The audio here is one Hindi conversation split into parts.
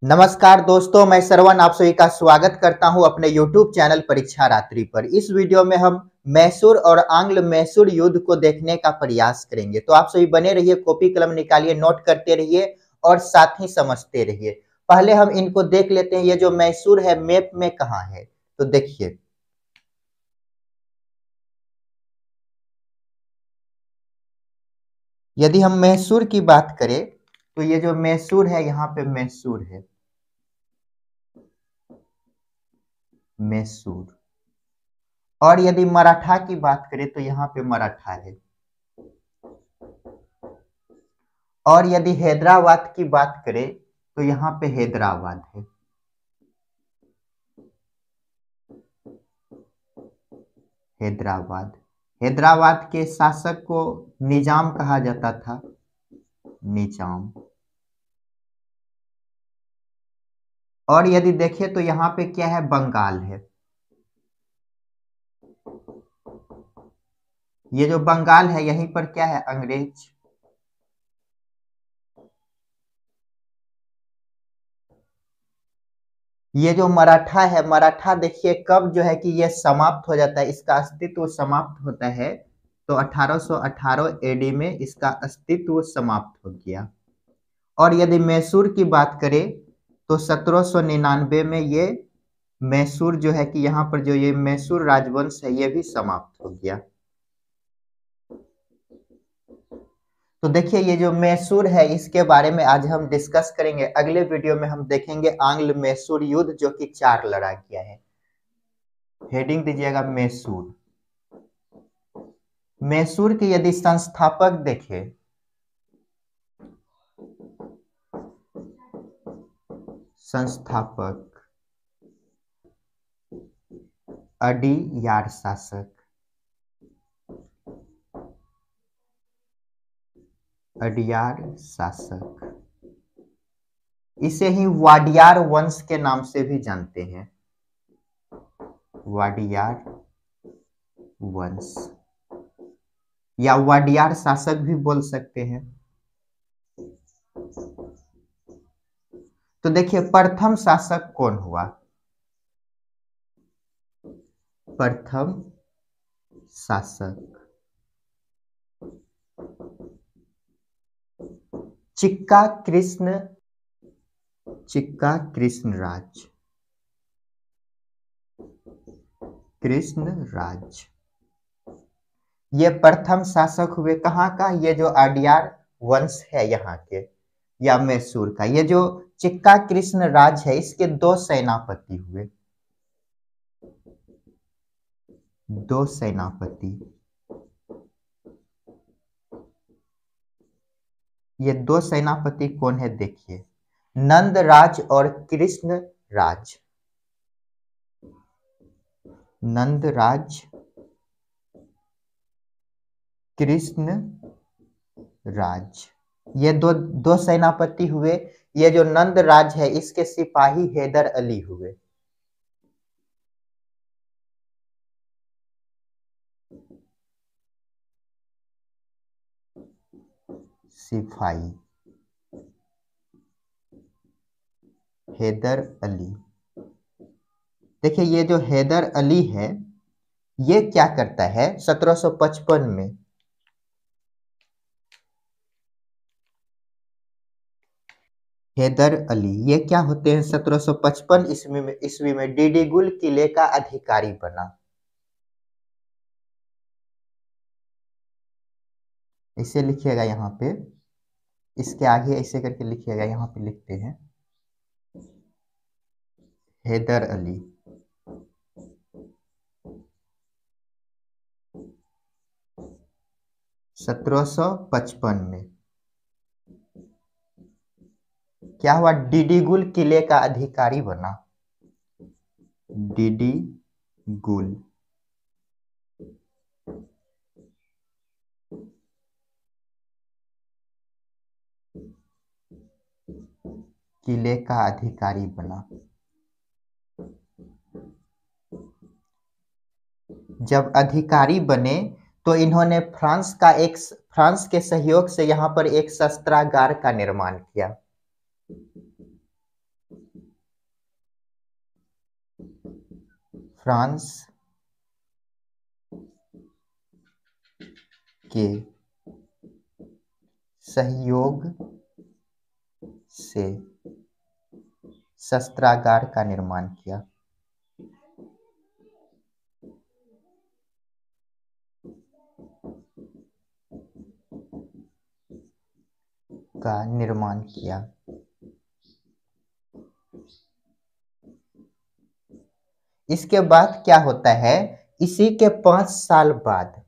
नमस्कार दोस्तों, मैं श्रवण आप सभी का स्वागत करता हूं अपने YouTube चैनल परीक्षा रात्रि पर। इस वीडियो में हम मैसूर और आंग्ल मैसूर युद्ध को देखने का प्रयास करेंगे। तो आप सभी बने रहिए, कॉपी कलम निकालिए, नोट करते रहिए और साथ ही समझते रहिए। पहले हम इनको देख लेते हैं। ये जो मैसूर है मैप में कहाँ है, तो देखिए। यदि हम मैसूर की बात करें तो ये जो मैसूर है, यहाँ पे मैसूर है, मैसूर। और यदि मराठा की बात करें तो यहाँ पे मराठा है। और यदि हैदराबाद की बात करें तो यहाँ पे हैदराबाद है। हैदराबाद। हैदराबाद के शासक को निजाम कहा जाता था, निजाम। और यदि देखें तो यहाँ पे क्या है, बंगाल है। ये जो बंगाल है यहीं पर क्या है, अंग्रेज। ये जो मराठा है, मराठा देखिए कब जो है कि ये समाप्त हो जाता है, इसका अस्तित्व समाप्त होता है। तो 1818 एडी में इसका अस्तित्व समाप्त हो गया। और यदि मैसूर की बात करें तो 1799 में ये मैसूर जो है कि यहाँ पर जो ये मैसूर राजवंश है ये भी समाप्त हो गया। तो देखिए ये जो मैसूर है इसके बारे में आज हम डिस्कस करेंगे। अगले वीडियो में हम देखेंगे आंग्ल मैसूर युद्ध जो कि 4 लड़ा गया है। हेडिंग दीजिएगा मैसूर। मैसूर के यदि संस्थापक देखें, संस्थापक अडियार शासक, अडियार शासक। इसे ही वाडियार वंश के नाम से भी जानते हैं, वाडियार वंश या वाडियार शासक भी बोल सकते हैं। तो देखिए प्रथम शासक कौन हुआ, प्रथम शासक चिक्का कृष्ण, चिक्का कृष्णराज, कृष्णराज। ये प्रथम शासक हुए कहाँ का, ये जो अडियार वंश है यहाँ के या मैसूर का। ये जो चिक्का कृष्णराज है इसके 2 सेनापति हुए, 2 सेनापति। ये 2 सेनापति कौन है देखिए, नंदराज और कृष्णराज। नंदराज, कृष्ण राज, ये दो सेनापति हुए। ये जो नंदराज है इसके सिपाही हैदर अली हुए। सिपाही हैदर अली। देखिए ये जो हैदर अली है ये क्या करता है 1755 में, हैदर अली ये क्या होते हैं 1755 ईस्वी में डीडीगुल किले का अधिकारी बना। इसे लिखिएगा यहाँ पे, इसके आगे ऐसे करके लिखिएगा, यहाँ पे लिखते हैं हैदर अली। सत्रह सौ पचपन में क्या हुआ, डीडीगुल किले का अधिकारी बना। डीडीगुल किले का अधिकारी बना। जब अधिकारी बने तो इन्होंने फ्रांस के सहयोग से यहाँ पर एक शस्त्रागार का निर्माण किया। फ्रांस के सहयोग से शस्त्रागार का निर्माण किया। का निर्माण किया। इसके बाद क्या होता है, इसी के 5 साल बाद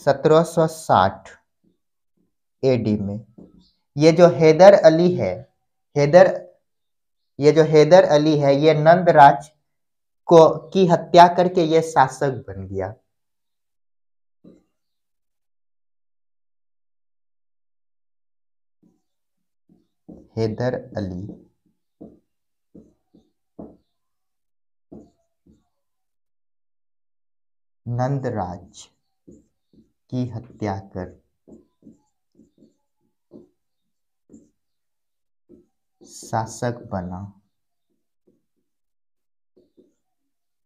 1760 एडी में ये जो हैदर अली है, हैदर ये जो हैदर अली है, ये नंदराज को की हत्या करके ये शासक बन गया। हैदर अली नंदराज की हत्या कर शासक बना।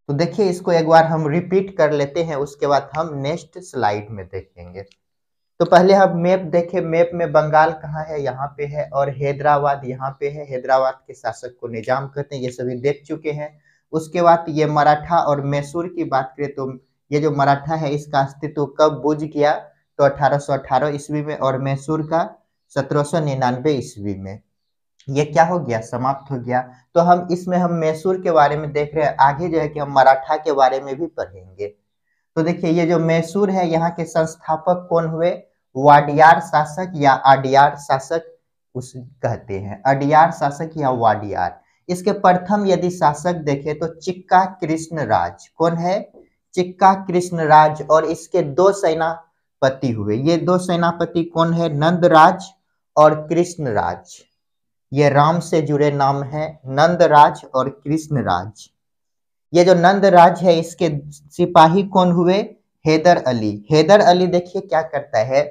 तो देखिए, इसको एक बार हम रिपीट कर लेते हैं, उसके बाद हम नेक्स्ट स्लाइड में देखेंगे। तो पहले हम मैप देखें, मैप में बंगाल कहाँ है, यहाँ पे है, और हैदराबाद यहाँ पे है। हैदराबाद के शासक को निजाम कहते हैं, ये सभी देख चुके हैं। उसके बाद ये मराठा और मैसूर की बात करें तो ये जो मराठा है इसका अस्तित्व कब बुझ गया, तो 1818 ईस्वी में, और मैसूर का 1799 ईस्वी में ये क्या हो गया, समाप्त हो गया। तो हम मैसूर के बारे में देख रहे हैं, आगे जो है कि हम मराठा के बारे में भी पढ़ेंगे। तो देखिए, ये जो मैसूर है, यहाँ के संस्थापक कौन हुए, वाडियार शासक या अडियार शासक उस कहते हैं, अडियार शासक या वाडियार। इसके प्रथम यदि शासक देखें तो चिक्का कृष्ण राज, कौन है, चिक्का कृष्ण राज, और इसके 2 सेनापति हुए। ये 2 सेनापति कौन है, नंदराज और कृष्णराज। ये राम से जुड़े नाम है, नंदराज और कृष्णराज। ये जो नंदराज है इसके सिपाही कौन हुए, हैदर अली। हैदर अली देखिए क्या करता है,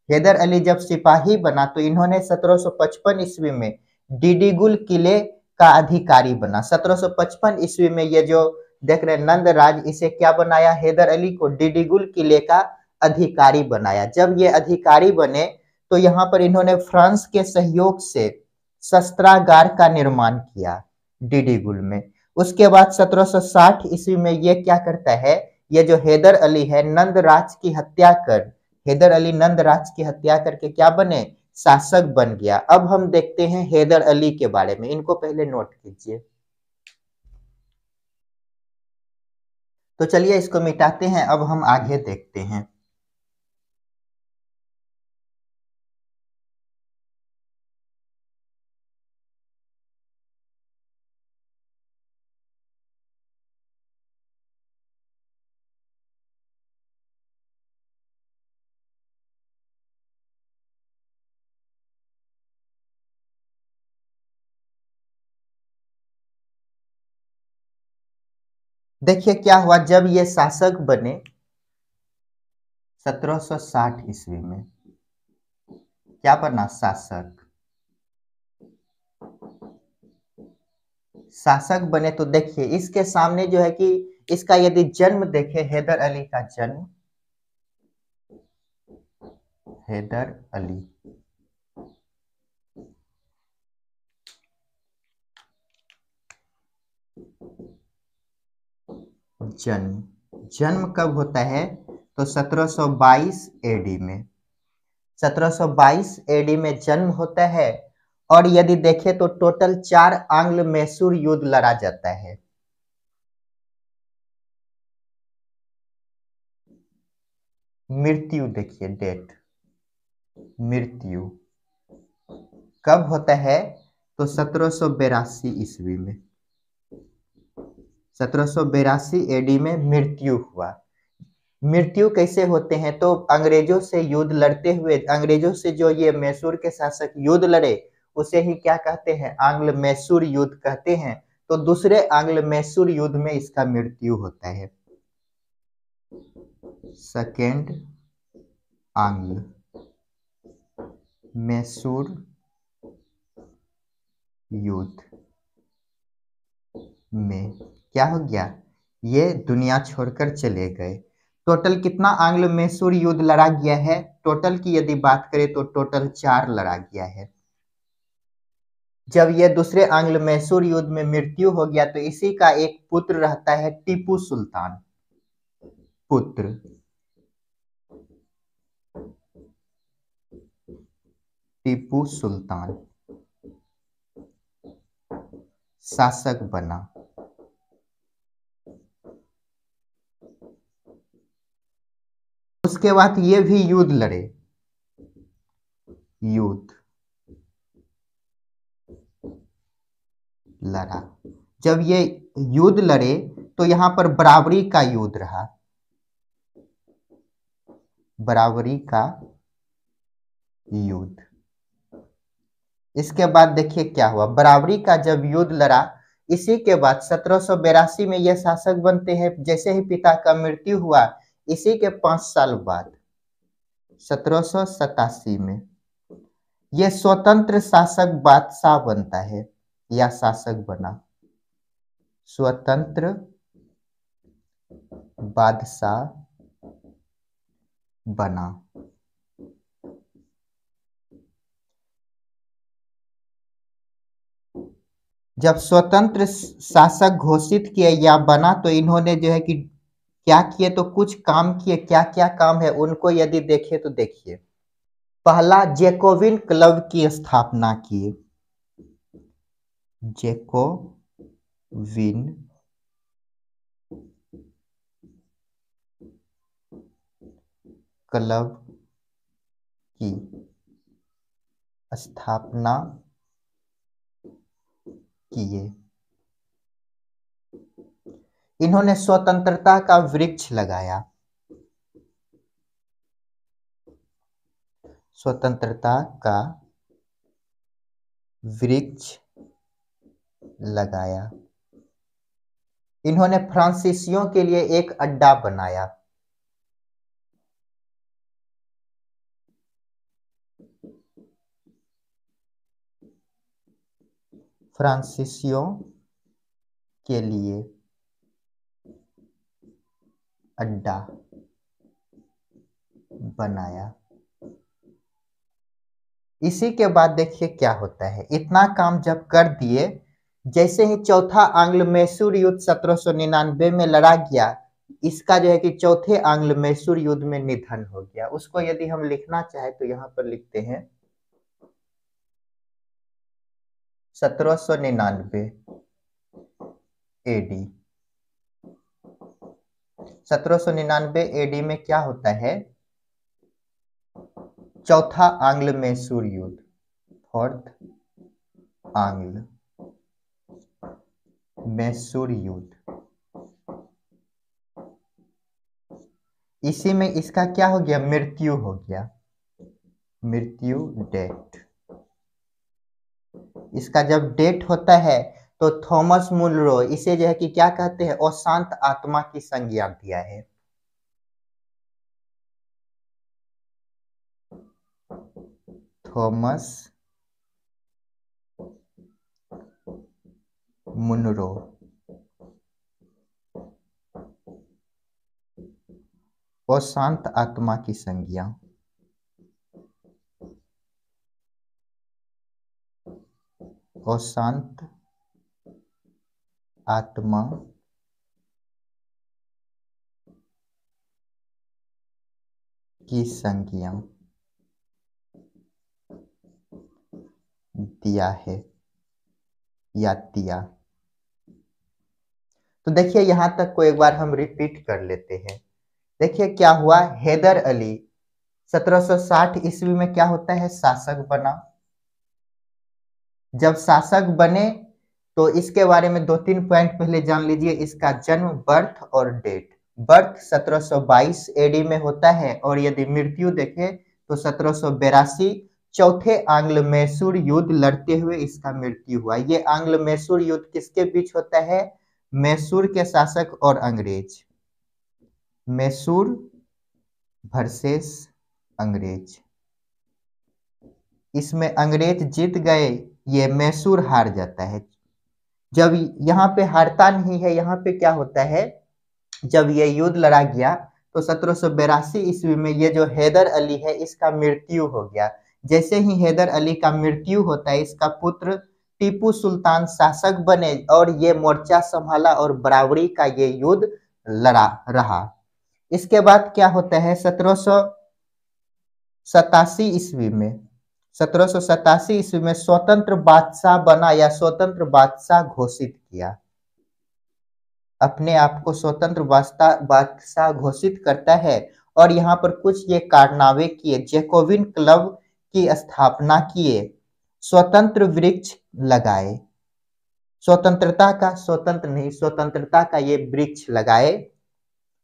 हैदर अली जब सिपाही बना तो इन्होंने 1755 ईस्वी में डिडीगुल किले का अधिकारी बना। 1755 ईस्वी में ये जो देख रहे नंदराज, इसे क्या बनाया, हैदर अली को डिडीगुल किले का अधिकारी बनाया। जब ये अधिकारी बने तो यहाँ पर इन्होंने फ्रांस के सहयोग से शस्त्रागार का निर्माण किया डिडीगुल में। उसके बाद 1760 ईस्वी में ये क्या करता है, ये जो हैदर अली है नंदराज की हत्या कर, हैदर अली नंदराज की हत्या करके क्या बने, शासक बन गया। अब हम देखते हैं हैदर अली के बारे में, इनको पहले नोट कीजिए। तो चलिए इसको मिटाते हैं, अब हम आगे देखते हैं। देखिए क्या हुआ, जब ये शासक बने 1760 ईस्वी में, क्या बना, शासक। शासक बने तो देखिए इसके सामने जो है कि इसका यदि जन्म देखे, हैदर अली का जन्म, हैदर अली जन्म, जन्म कब होता है, तो 1722 एडी में, 1722 एडी में जन्म होता है। और यदि देखें तो टोटल 4 आंग्ल मैसूर युद्ध लड़ा जाता है। मृत्यु देखिए डेट, मृत्यु कब होता है, तो 1782 ईस्वी में, 1782 एडी में मृत्यु हुआ। मृत्यु कैसे होते हैं, तो अंग्रेजों से युद्ध लड़ते हुए, अंग्रेजों से जो ये मैसूर के शासक युद्ध लड़े उसे ही क्या कहते हैं, आंग्ल मैसूर युद्ध कहते हैं। तो दूसरे आंग्ल मैसूर युद्ध में इसका मृत्यु होता है, सेकेंड आंग्ल मैसूर युद्ध में क्या हो गया, ये दुनिया छोड़कर चले गए। टोटल कितना आंग्ल मैसूर युद्ध लड़ा गया है? टोटल की यदि बात करें तो टोटल 4 लड़ा गया है। जब ये दूसरे आंग्ल मैसूर युद्ध में मृत्यु हो गया तो इसी का एक पुत्र रहता है टीपू सुल्तान। पुत्र टीपू सुल्तान शासक बना। उसके बाद ये भी युद्ध लड़े, युद्ध लड़ा। जब ये युद्ध लड़े तो यहां पर बराबरी का युद्ध रहा, बराबरी का युद्ध। इसके बाद देखिए क्या हुआ, बराबरी का जब युद्ध लड़ा इसी के बाद 1782 में यह शासक बनते हैं। जैसे ही पिता का मृत्यु हुआ इसी के 5 साल बाद 1787 में यह स्वतंत्र शासक बादशाह बनता है या शासक बना, स्वतंत्र बादशाह बना। जब स्वतंत्र शासक घोषित किया या बना तो इन्होंने जो है कि क्या किए, तो कुछ काम किए। क्या क्या काम है उनको यदि देखें तो देखिए, पहला जैकोबिन क्लब की स्थापना की, जैकोबिन क्लब की स्थापना किए। इन्होंने स्वतंत्रता का वृक्ष लगाया, स्वतंत्रता का वृक्ष लगाया। इन्होंने फ्रांसीसियों के लिए एक अड्डा बनाया, फ्रांसीसियों के लिए अड्डा बनाया। इसी के बाद देखिए क्या होता है, इतना काम जब कर दिए, जैसे ही चौथा आंग्ल मैसूर युद्ध 1799 में लड़ा गया, इसका जो है कि चौथे आंग्ल मैसूर युद्ध में निधन हो गया। उसको यदि हम लिखना चाहे तो यहां पर लिखते हैं 1799 एडी। 1799 एडी में क्या होता है, चौथा आंग्ल मैसूर युद्ध, फोर्थ आंग्ल मैसूर युद्ध। इसी में इसका क्या हो गया, मृत्यु हो गया, मृत्यु डेट। इसका जब डेट होता है तो थॉमस मुनरो इसे जो है कि क्या कहते हैं, अशांत आत्मा की संज्ञा दिया है। थॉमस मुनरो अशांत आत्मा की संज्ञा, अशांत आत्मा की संज्ञा दिया है या दिया। तो देखिए यहां तक को एक बार हम रिपीट कर लेते हैं। देखिए क्या हुआ, हैदर अली 1760 ईस्वी में क्या होता है, शासक बना। जब शासक बने तो इसके बारे में 2-3 पॉइंट पहले जान लीजिए। इसका जन्म, बर्थ और डेट। बर्थ 1722 एडी में होता है और यदि मृत्यु देखें तो 1782 चौथे आंग्ल मैसूर युद्ध लड़ते हुए इसका मृत्यु हुआ। ये आंग्ल मैसूर युद्ध किसके बीच होता है, मैसूर के शासक और अंग्रेज, मैसूर वर्सेस अंग्रेज। इसमें अंग्रेज जीत गए, ये मैसूर हार जाता है। जब यहाँ पे हारता नहीं है, यहाँ पे क्या होता है, जब ये युद्ध लड़ा गया तो 1782 ईस्वी में ये जो हैदर अली है इसका मृत्यु हो गया। जैसे ही हैदर अली का मृत्यु होता है, इसका पुत्र टीपू सुल्तान शासक बने और ये मोर्चा संभाला और बराबरी का ये युद्ध लड़ा रहा। इसके बाद क्या होता है, 1787 ईस्वी में 1787 ईस्वी में स्वतंत्र बादशाह बना या स्वतंत्र बादशाह घोषित किया, अपने आप को स्वतंत्र बादशाह घोषित करता है। और यहाँ पर कुछ ये कारनामे किए, जैकोबिन क्लब की स्थापना किए, स्वतंत्र वृक्ष लगाए, स्वतंत्रता का ये वृक्ष लगाए।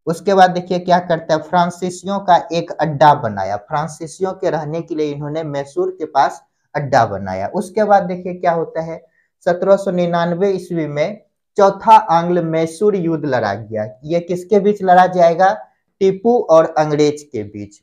उसके बाद देखिए क्या करता है, फ्रांसीसियों का एक अड्डा बनाया, फ्रांसीसियों के रहने के लिए इन्होंने मैसूर के पास अड्डा बनाया। उसके बाद देखिए क्या होता है, 1799 ईस्वी में चौथा आंग्ल मैसूर युद्ध लड़ा गया। ये किसके बीच लड़ा जाएगा, टीपू और अंग्रेज के बीच।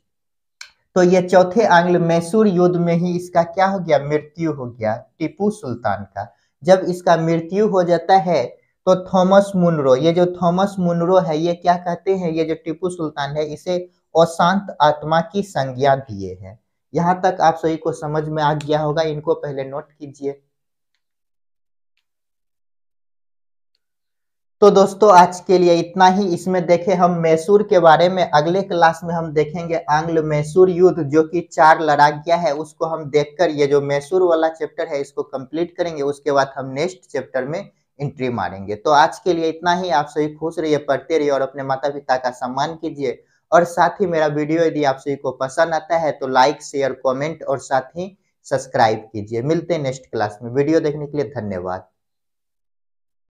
तो ये चौथे आंग्ल मैसूर युद्ध में ही इसका क्या हो गया, मृत्यु हो गया टीपू सुल्तान का। जब इसका मृत्यु हो जाता है तो थॉमस मुनरो, ये जो थॉमस मुनरो है ये क्या कहते हैं, ये जो टीपू सुल्तान है इसे अशांत आत्मा की संज्ञा दिए हैं। यहां तक आप सभी को समझ में आ गया होगा, इनको पहले नोट कीजिए। तो दोस्तों आज के लिए इतना ही। इसमें देखे हम मैसूर के बारे में, अगले क्लास में हम देखेंगे आंग्ल मैसूर युद्ध जो कि 4 लड़ा गया है, उसको हम देखकर ये जो मैसूर वाला चैप्टर है इसको कंप्लीट करेंगे। उसके बाद हम नेक्स्ट चैप्टर में एंट्री मारेंगे। तो आज के लिए इतना ही। आप सभी खुश रहिए, पढ़ते रहिए और अपने माता पिता का सम्मान कीजिए। और साथ ही मेरा वीडियो यदि आप सभी को पसंद आता है तो लाइक शेयर कॉमेंट और साथ ही सब्सक्राइब कीजिए। मिलते हैं नेक्स्ट क्लास में। वीडियो देखने के लिए धन्यवाद।